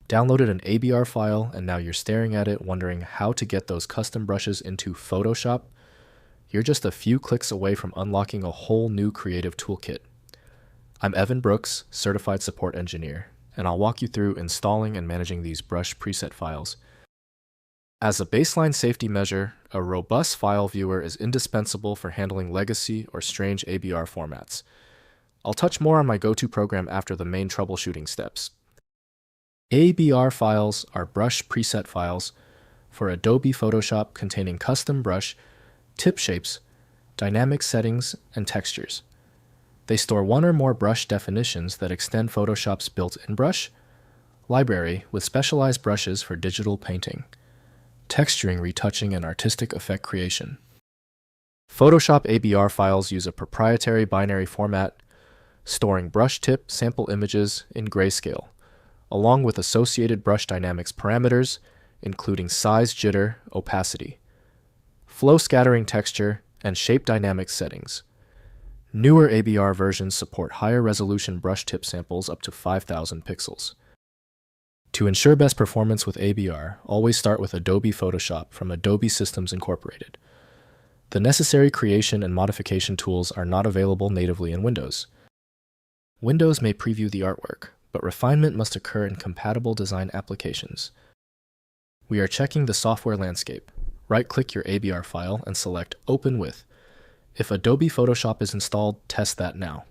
Downloaded an ABR file, and now you're staring at it wondering how to get those custom brushes into Photoshop? You're just a few clicks away from unlocking a whole new creative toolkit. I'm Evan Brooks, Certified Support Engineer, and I'll walk you through installing and managing these brush preset files. As a baseline safety measure, a robust file viewer is indispensable for handling legacy or strange ABR formats. I'll touch more on my go-to program after the main troubleshooting steps. ABR files are brush preset files for Adobe Photoshop containing custom brush, tip shapes, dynamic settings, and textures. They store one or more brush definitions that extend Photoshop's built-in brush library with specialized brushes for digital painting, texturing, retouching, and artistic effect creation. Photoshop ABR files use a proprietary binary format, storing brush tip sample images in grayscale, along with associated brush dynamics parameters, including size, jitter, opacity, flow scattering texture, and shape dynamics settings. Newer ABR versions support higher resolution brush tip samples up to 5,000 pixels. To ensure best performance with ABR, always start with Adobe Photoshop from Adobe Systems Incorporated. The necessary creation and modification tools are not available natively in Windows. Windows may preview the artwork, but refinement must occur in compatible design applications. We are checking the software landscape. Right-click your ABR file and select Open With. If Adobe Photoshop is installed, test that now.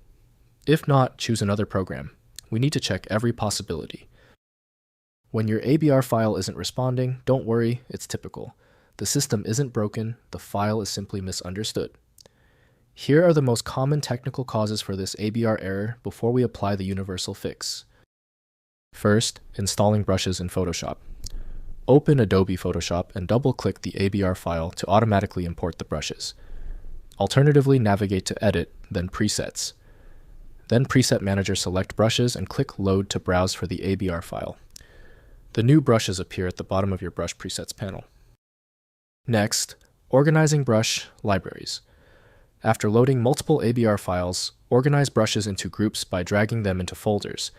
If not, choose another program. We need to check every possibility. When your ABR file isn't responding, don't worry, it's typical. The system isn't broken, the file is simply misunderstood. Here are the most common technical causes for this ABR error before we apply the universal fix. First, installing brushes in Photoshop. Open Adobe Photoshop and double-click the ABR file to automatically import the brushes. Alternatively, navigate to Edit, then Presets. Then Preset Manager, select Brushes and click Load to browse for the ABR file. The new brushes appear at the bottom of your Brush Presets panel. Next, organizing brush libraries. After loading multiple ABR files, organize brushes into groups by dragging them into folders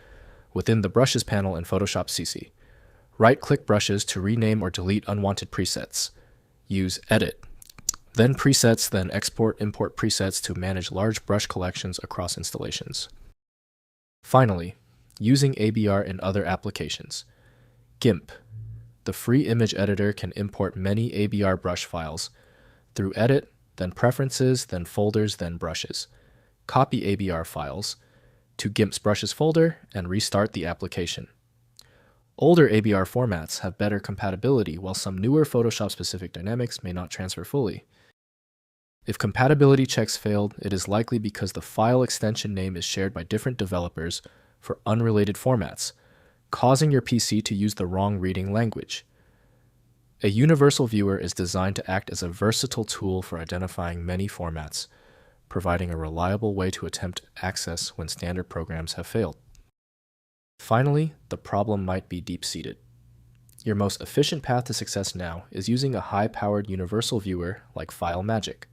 within the Brushes panel in Photoshop CC. Right-click brushes to rename or delete unwanted presets. Use Edit. Then Presets, then Export/Import presets to manage large brush collections across installations. Finally, using ABR in other applications. GIMP. The free image editor can import many ABR brush files through Edit, then Preferences, then Folders, then Brushes. Copy ABR files to GIMP's Brushes folder and restart the application. Older ABR formats have better compatibility, while some newer Photoshop-specific dynamics may not transfer fully. If compatibility checks failed, it is likely because the file extension name is shared by different developers for unrelated formats, causing your PC to use the wrong reading language. A universal viewer is designed to act as a versatile tool for identifying many formats, providing a reliable way to attempt access when standard programs have failed. Finally, the problem might be deep-seated. Your most efficient path to success now is using a high-powered universal viewer like FileMagick.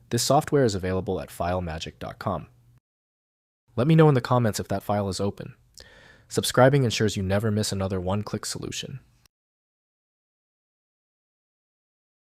This software is available at filemagick.com. Let me know in the comments if that file is open. Subscribing ensures you never miss another one-click solution.